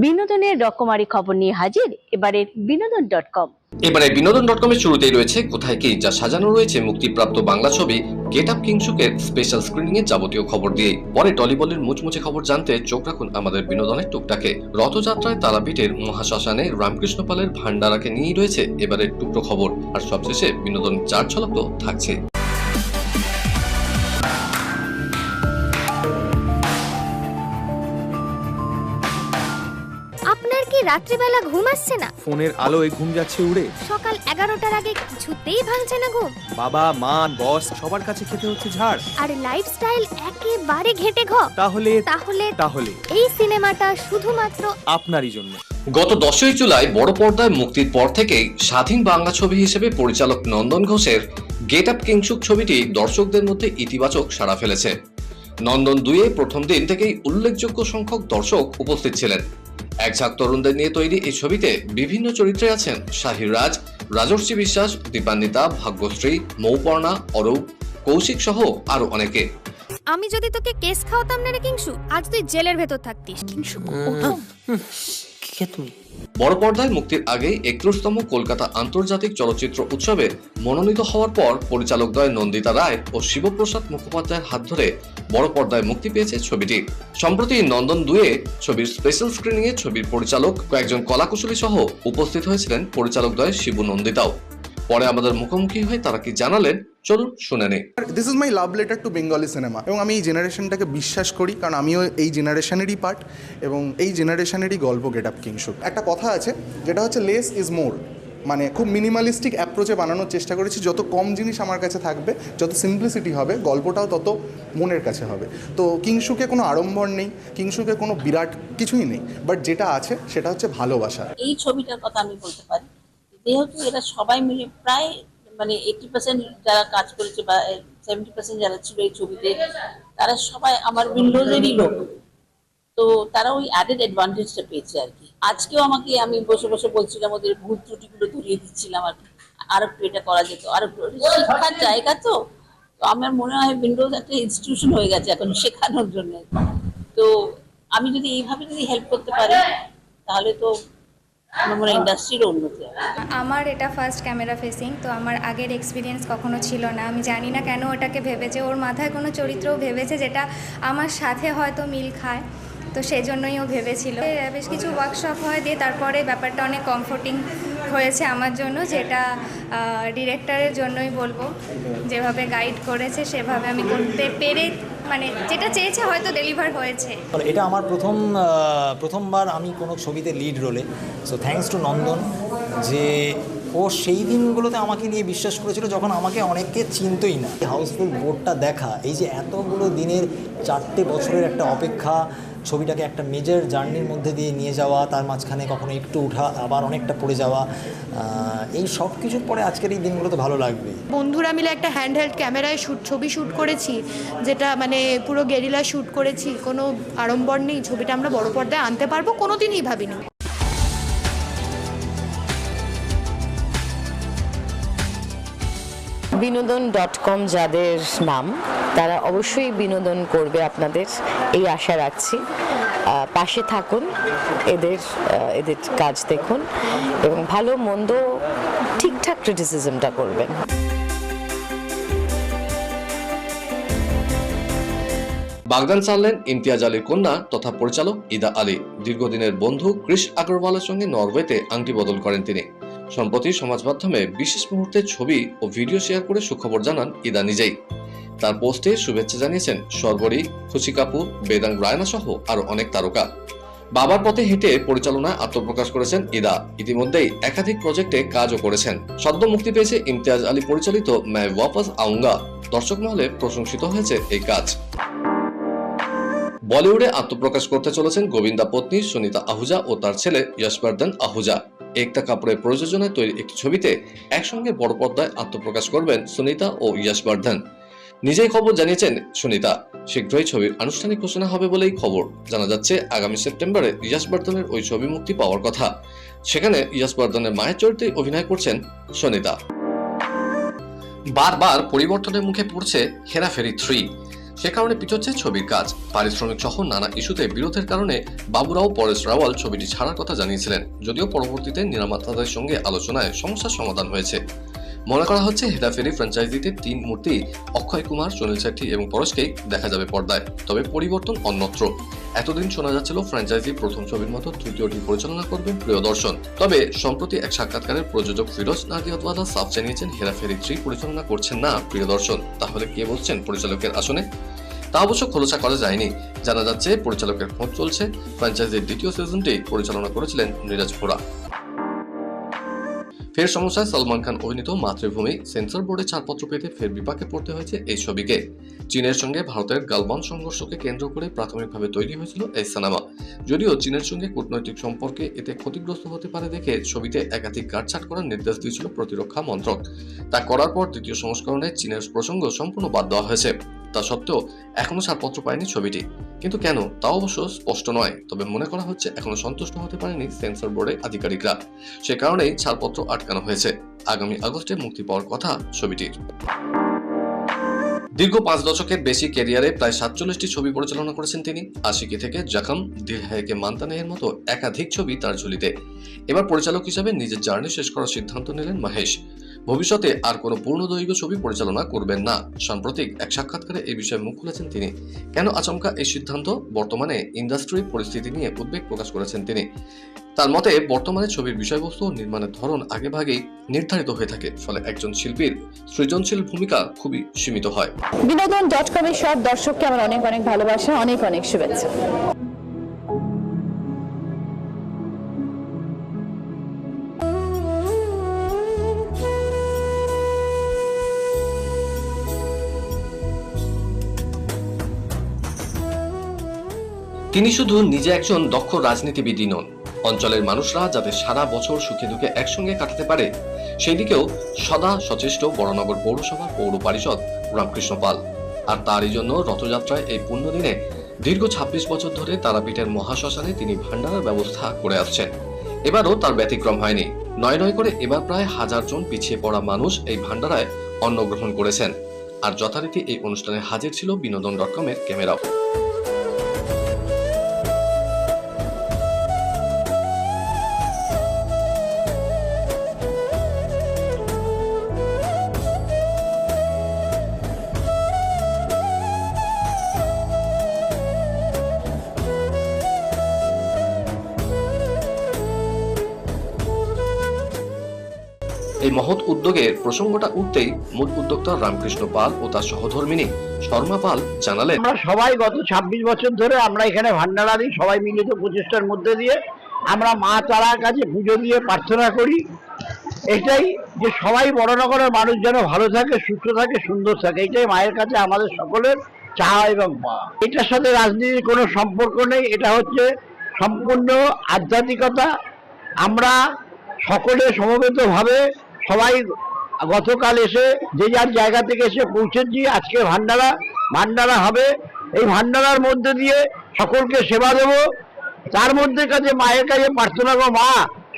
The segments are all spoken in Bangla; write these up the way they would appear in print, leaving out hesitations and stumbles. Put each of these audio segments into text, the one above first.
বিনোদনের রকমারি খবর নিয়ে হাজির এবারের বিনোদন.com। এবারে বিনোদন.com-এর শুরুতেই রয়েছে কোথায় কি, যা সাজানো রয়েছে মুক্তিপ্রাপ্ত বাংলা ছবি গেট আপ কিংসুকের স্পেশাল স্ক্রিনিং এর যাবতীয় খবর দিয়ে। পরে টলিবলের মুচমুচে খবর জানতে চোখ রাখুন আমাদের বিনোদনের টুকটাকে। রথযাত্রায় তারাপীঠের মহাশ্মশানে রামকৃষ্ণ পালের ভান্ডারাকে নিয়েই রয়েছে এবারের টুকরো খবর। আর সবশেষে বিনোদন চার ঝলক তো থাকছে। আপনার কি রাত্রিবেলা ঘুম আসছে না? ফোনের আলোয় ঘুম যাচ্ছে উড়ে। সকাল 11টার আগে কিছুতেই ভাঙছে না ঘুম। বাবা মা বস সবার কাছে খেতে হচ্ছে ঝাড়। আর লাইফস্টাইল একেবারে ঘেটে ঘ। তাহলে তাহলে তাহলে এই সিনেমাটা শুধুমাত্র আপনারই জন্য। গত 10ই জুলাই বড় পর্দায় মুক্তির পর থেকেই স্বাধীন বাংলা ছবি হিসেবে পরিচালক নন্দন ঘোষের গেট আপ কিংসুক ছবিটি দর্শকদের মধ্যে ইতিবাচক সাড়া ফেলেছে। নন্দন 2-এ প্রথম দিন থেকেই উল্লেখযোগ্য সংখ্যক দর্শক উপস্থিত ছিলেন। এক ঝাঁক তরুণদের নিয়ে তৈরি এই ছবিতে বিভিন্ন চরিত্রে আছেন শাহির রাজ, রাজর্ষি বিশ্বাস, দীপান্বিতা, ভাগ্যশ্রী, মৌপর্ণা, অরূপ, কৌশিক সহ আরো অনেকে। আমি যদি তোকে কেস খাওয়াতাম না রে কিংসু, আজ তুই জেলের ভেতর থাকতিস। কিংসু বড় পর্দায় মুক্তির আগে 31তম কলকাতা আন্তর্জাতিক চলচ্চিত্র উৎসবে মনোনীত হওয়ার পর পরিচালকদ্বয় নন্দিতা রায় ও শিবপ্রসাদ মুখোপাধ্যায়ের হাত ধরে বড় পর্দায় মুক্তি পেয়েছে ছবিটি। সম্প্রতি নন্দন 2-এ ছবির স্পেশাল স্ক্রিনিং এ ছবির পরিচালক, কয়েকজন কলাকুশলী সহ উপস্থিত হয়েছিলেন পরিচালকদ্বয় শিবু নন্দিতাও। পরে আমাদের মুখোমুখি হয়ে তারা কি জানালেন, চলুন শুনে নেই। This is my love letter to Bengali cinema. এবং আমি এই জেনারেশনটাকে বিশ্বাস করি, কারণ আমিও এই জেনারেশনেরই পার্ট এবং এই জেনারেশনেরই গল্প গেট আপ কিংসুক। একটা কথা আছে যেটা হচ্ছে লেস ইজ মোর, মানে খুব মিনিমালিস্টিক অ্যাপ্রোচে বানানোর চেষ্টা করেছি। যত কম জিনিস আমার কাছে থাকবে, যত সিম্পলিসিটি হবে, গল্পটাও তত মনের কাছে হবে। তো কিংসুকে কোনো আড়ম্বর নেই, কিংসুকে কোনো বিরাট কিছুই নেই, বাট যেটা আছে সেটা হচ্ছে ভালোবাসা। এই ছবিটার কথা আমি বলতে পারি, যেহেতু এরা সবাই মিলে প্রায় 80% যারা কাজ করেছে বা 70% যারা ছিল এই ছবিতে, তারা সবাই আমার উইন্ডোজেরই লোক। তো তারা ওই অ্যাডেড অ্যাডভান্টেজটা পেয়েছে আর কি। আজকেও আমি বসে বসে বলছিলাম, ওদের ভুল ত্রুটিগুলো ধরিয়ে দিচ্ছিলাম আর কি। আর একটু এটা করা যেত, আর একটু শিক্ষার জায়গা। তো আমার মনে হয় উইন্ডোজ একটা ইনস্টিটিউশন হয়ে গেছে এখন শেখানোর জন্য। তো আমি যদি এইভাবে হেল্প করতে পারি, তাহলে তো ইন্ডাস্ট্রির উন্নতি হবে। আমার এটা ফার্স্ট ক্যামেরা ফেসিং, তো আমার আগের এক্সপিরিয়েন্স কখনো ছিল না। আমি জানি না কেন ওটাকে ভেবেছে, ওর মাথায় কোনো চরিত্রও ভেবেছে যেটা আমার সাথে হয়তো মিল খায়, তো সেই জন্যই ও ভেবেছিল। বেশ কিছু ওয়ার্কশপ হয়, দিয়ে তারপরে ব্যাপারটা অনেক কমফোর্টিং হয়েছে আমার জন্য, যেটা ডিরেক্টরের জন্যই বলবো। যেভাবে গাইড করেছে সেভাবে আমি করতে পেরে, মানে যেটা চেয়েছে হয়তো ডেলিভার হয়েছে। এটা আমার প্রথমবার আমি কোনো ছবিতে লিড রোলে। সো থ্যাঙ্কস টু নন্দন, যে ও সেই দিনগুলোতে আমাকে নিয়ে বিশ্বাস করেছিল যখন আমাকে অনেকে চিনতই না। হাউসফুল বোর্ডটা দেখা, এই যে এতগুলো দিনের 4টে বছরের একটা অপেক্ষা, ছবিটাকে একটা মেজর জার্নির মধ্যে দিয়ে নিয়ে যাওয়া, তার মাঝখানে কখনো একটু ওঠা, আবার অনেকটা পড়ে যাওয়া, এই সব কিছুর পরে আজকের এই দিনগুলোতে ভালো লাগবে। বন্ধুরা মিলে একটা হ্যান্ডহেল্ড ক্যামেরায় ছবি শ্যুট করেছি, যেটা পুরো গেরিলা শ্যুট করেছি। কোনো আড়ম্বর নেই, ছবিটা আমরা বড় পর্দায় আনতে পারবো, কোনোদিনই ভাবিনি। বিনোদন.com যাদের নাম, তারা অবশ্যই বিনোদন করবে আপনাদের, এই আশা রাখছি। পাশে থাকুন, এদের কাজ দেখুন এবং ভালো মন্দ ঠিকঠাক ক্রিটিসিজমটা করবেন। বাগদান ছাড়লেন ইমতিয়াজ আলীর কন্যা তথা পরিচালক ইদা আলী। দীর্ঘদিনের বন্ধু ক্রিশ আগরওয়ালের সঙ্গে নরওয়েতে আংটি বদল করেন তিনি। সম্প্রতি সমাজ মাধ্যমে বিশেষ মুহূর্তের ছবি ও ভিডিও শেয়ার করে সুখবর জানান ইদা নিজেই। তার পোস্টে শুভেচ্ছা জানিয়েছেন শর্বরী, খুশি কাপুর, বেদাং রায়না সহ আরো অনেক তারকা। বাবার পথে হেঁটে পরিচালনায় আত্মপ্রকাশ করেছেন ইদা। ইতিমধ্যেই একাধিক প্রজেক্টে কাজও করেছেন। সদ্য মুক্তি পেয়েছে ইমতিয়াজ আলী পরিচালিত मैं वापस आऊंगा। দর্শক মহলে প্রশংসিত হয়েছে এই কাজ। বলিউডে আত্মপ্রকাশ করতে চলেছেন গোবিন্দা পত্নী সুনিতা আহুজা ও তার ছেলে যশবর্ধন আহুজা। একতা কাপুরের প্রযোজনায় তৈরি একটি ছবিতে একসঙ্গে বড় পর্দায় আত্মপ্রকাশ করবেন সুনিতা ও যশবর্ধন। নিজেই খবর জানিয়েছেন সুনিতা, শীঘ্রই ছবির আনুষ্ঠানিক ঘোষণা হবে বলেই খবর। জানা যাচ্ছে আগামী সেপ্টেম্বরে যশবর্ধনের ওই ছবি মুক্তি পাওয়ার কথা। সেখানে যশবর্ধনের মায়ের চরিত্রে অভিনয় করছেন সুনিতা। বারবার পরিবর্তনের মুখে পড়ছে হেরাফেরি 3। সে কারণে পিছোচ্ছে ছবির কাজ। পারিশ্রমিক সহ নানা ইস্যুতে বিরোধের কারণে বাবুরাও পরেশ রাওয়াল ছবিটি ছাড়ার কথা জানিয়েছিলেন, যদিও পরবর্তীতে নির্মাতাদের সঙ্গে আলোচনায় সমস্যার সমাধান হয়েছে। মনে করা হচ্ছে হেরাফেরি ফ্র্যাঞ্চাইজিতে 3 মূর্তি অক্ষয় কুমার, সুনীল শেট্টি এবং পরশকেই দেখা যাবে পর্দায়, তবে পরিবর্তন অন্যত্র। এতদিন শোনা যাচ্ছিল ফ্র্যাঞ্চাইজি প্রথম ছবির মতো তৃতীয়টি পরিচালনা করবেন প্রিয়দর্শন, তবে সম্প্রতি এক সাক্ষাৎকারে প্রযোজক ফিরোজ নাদিয়াদওয়ালা সাফ জানিয়েছেন হেরাফেরি 3 পরিচালনা করছেন না প্রিয়দর্শন। তাহলে কে বসছেন পরিচালকের আসনে? তা অবশ্য খোলসা করা যায়নি। জানা যাচ্ছে পরিচালকের খোঁজ চলছে। ফ্র্যাঞ্চাইজির দ্বিতীয় সিজনটি পরিচালনা করেছিলেন নীরাজ ভোরা। ফের সমস্যায় সালমান খান অভিনীত মাতৃভূমি সেন্সর বোর্ডে ছাড়পত্র পেতে ফের বিপাকে পড়তে হয়েছে এই ছবিকে। চীনের সঙ্গে ভারতের গালওয়ান সংঘর্ষকে কেন্দ্র করে প্রাথমিকভাবে তৈরি হয়েছিল এই সিনেমা। যদিও চীনের সঙ্গে কূটনৈতিক সম্পর্কে এতে ক্ষতিগ্রস্ত হতে পারে দেখে ছবিতে একাধিক কাটছাঁট করার নির্দেশ দিয়েছিল প্রতিরক্ষা মন্ত্রক। তা করার পর দ্বিতীয় সংস্করণে চীনের প্রসঙ্গ সম্পূর্ণ বাদ দেওয়া হয়েছে। তা সত্ত্বেও এখনো ছাড়পত্র পায়নি ছবিটি। কিন্তু কেন তা অবশ্য স্পষ্ট নয়, তবে মনে করা হচ্ছে এখনো সন্তুষ্ট হতে পারেনি সেন্সর বোর্ডের আধিকারিকরা। সে কারণেই ছাড়পত্র আটকানো হয়েছে। আগামী আগস্টে মুক্তি পাওয়ার কথা ছবিটির। দীর্ঘ 5 দশকের বেশি ক্যারিয়ারে প্রায় 47টি ছবি পরিচালনা করেছেন তিনি। আশিকি থেকে জখম, দিল হ্যায় কে মানতা নেহির মতো একাধিক ছবি তার ঝুলিতে। এবার পরিচালক হিসেবে নিজের জার্নি শেষ করার সিদ্ধান্ত নিলেন মহেশ। ভবিষ্যতে আর কোনো পূর্ণদৈর্ঘ্য ছবি পরিচালনা করবেন না। সাম্প্রতিক এক সাক্ষাৎকারে এই বিষয়ে মুখ খুলেছেন তিনি। কেন আচমকা এই সিদ্ধান্ত? বর্তমানে ইন্ডাস্ট্রির পরিস্থিতি নিয়ে উদ্বেগ প্রকাশ করেছেন তিনি। তার মতে বর্তমানে ছবির বিষয়বস্তু ও নির্মাণের ধরন আগেভাগেই নির্ধারিত হয়ে থাকে, ফলে একজন শিল্পীর সৃজনশীল ভূমিকা খুবই সীমিত হয়। বিনোদন.com এর সব দর্শককে আমার অনেক অনেক ভালোবাসা, অনেক অনেক শুভেচ্ছা। তিনি শুধু নিজে একজন দক্ষ রাজনীতিবিদই নন, অঞ্চলের মানুষরা যাতে সারা বছর সুখে দুঃখে একসঙ্গে কাটাতে পারে সেই দিকেও সদা সচেষ্ট বড়নগর পৌরসভার পৌর পরিষদ রামকৃষ্ণ পাল। আর তারই জন্য রথযাত্রায় এই পুণ্যদিনে দীর্ঘ 26 বছর ধরে তারাপীঠের মহাশ্মশানে তিনি ভান্ডারের ব্যবস্থা করে আসছেন। এবারও তার ব্যতিক্রম হয়নি। নয় করে এবার প্রায় 1000 জন পিছিয়ে পড়া মানুষ এই ভান্ডারায় অন্ন গ্রহণ করেছেন। আর যথারীতি এই অনুষ্ঠানে হাজির ছিল বিনোদন.com এর ক্যামেরাও। এই মহৎ উদ্যোগের প্রসঙ্গটা উঠতেই মূল উদ্যোক্তা রামকৃষ্ণ পাল ও তার সহধর্মিনী শর্মা পাল জানালেন, আমরা সবাই গত 26 বছর ধরে আমরা এখানে ভান্ডারা দিই, সবাই মিলিত প্রচেষ্টার মধ্যে দিয়ে আমরা মা তারার কাছে পুজো দিয়ে প্রার্থনা করি এটাই যে সবাই বড়নগরের মানুষ যেন ভালো থাকে, সুস্থ থাকে, সুন্দর থাকে। এটাই মায়ের কাছে আমাদের সকলের চাওয়া এবং পাওয়া। এটার সাথে রাজনীতির কোনো সম্পর্ক নেই, এটা হচ্ছে সম্পূর্ণ আধ্যাত্মিকতা। আমরা সকলে সমবেতভাবে সবাই গতকাল এসে যে যার জায়গা থেকে এসে পৌঁছেছি। আজকে ভান্ডারা হবে। এই ভান্ডারার মধ্যে দিয়ে সকলকে সেবা দেবো। তার মধ্যে কাছে মায়ের কাছে প্রার্থনা করবো, মা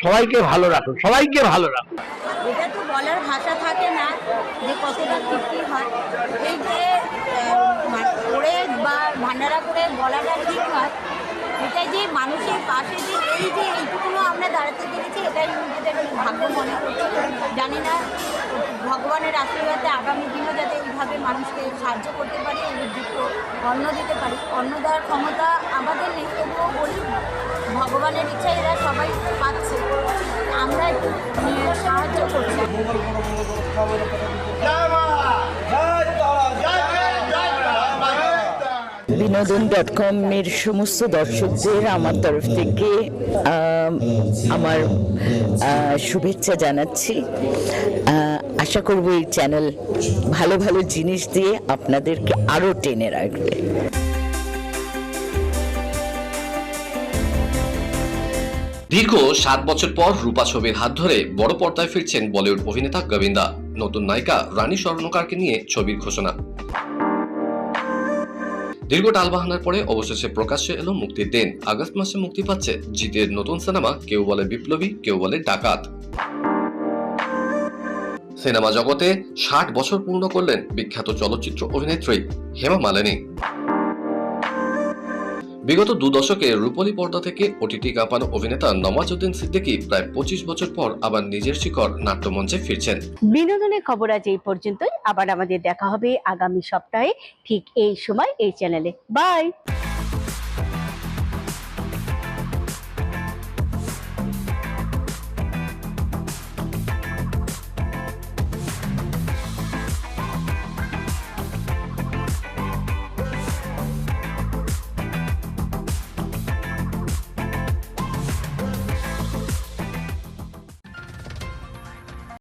সবাইকে ভালো রাখো, সবাইকে ভালো রাখো। এটা তো বলার ভাষা থাকে না যে কতটা তৃপ্তি হয়। এই যে করে বা ভান্ডারা করে বলাটা ঠিক নয়, এটাই যে মানুষের পাশে যে এইটুকুনো আমরা দাঁড়াতে পেরেছি এটাই নিজেদের ভাগ্য মনে করছি। জানি না ভগবানের আশীর্বাদে আগামী দিনও যাতে এইভাবে মানুষকে সাহায্য করতে পারি, দুটো অন্ন দিতে পারি। অন্ন দেওয়ার ক্ষমতা আমাদের নেই, তবুও বলি ভগবানের ইচ্ছায় এরা সবাই পাচ্ছে, আমরা একটু সাহায্য করছি। বিনোদন.com এর সমস্ত দর্শকদের আমার তরফ থেকে আমার শুভেচ্ছা জানাচ্ছি। আশা করব এই চ্যানেল ভালো ভালো জিনিস দিয়ে আপনাদেরকে আরো টেনে রাখবে। দীর্ঘ 7 বছর পর রূপা ছবির হাত ধরে বড় পর্দায় ফিরছেন বলিউড অভিনেতা গোবিন্দা। নতুন নায়িকা রানী স্বর্ণকারকে নিয়ে ছবির ঘোষণা। দীর্ঘ টালবাহানার পরে অবশেষে প্রকাশ্যে এলো মুক্তির দিন। আগস্ট মাসে মুক্তি পাচ্ছে জিতের নতুন সিনেমা কেউ বলে বিপ্লবী, কেউ বলে ডাকাত। সিনেমা জগতে 60 বছর পূর্ণ করলেন বিখ্যাত চলচ্চিত্র অভিনেত্রী হেমা মালিনী। বিগত 2 দশকে রূপলী পর্দা থেকে ওটিটি কাঁপানো অভিনেতা নওয়াজুদ্দিন সিদ্দিকী প্রায় 25 বছর পর আবার নিজের শিকড় নাট্যমঞ্চে ফিরছেন। বিনোদনের খবর আজ এই পর্যন্তই। আবার আমাদের দেখা হবে আগামী সপ্তাহে ঠিক এই সময় এই চ্যানেলে। বাই।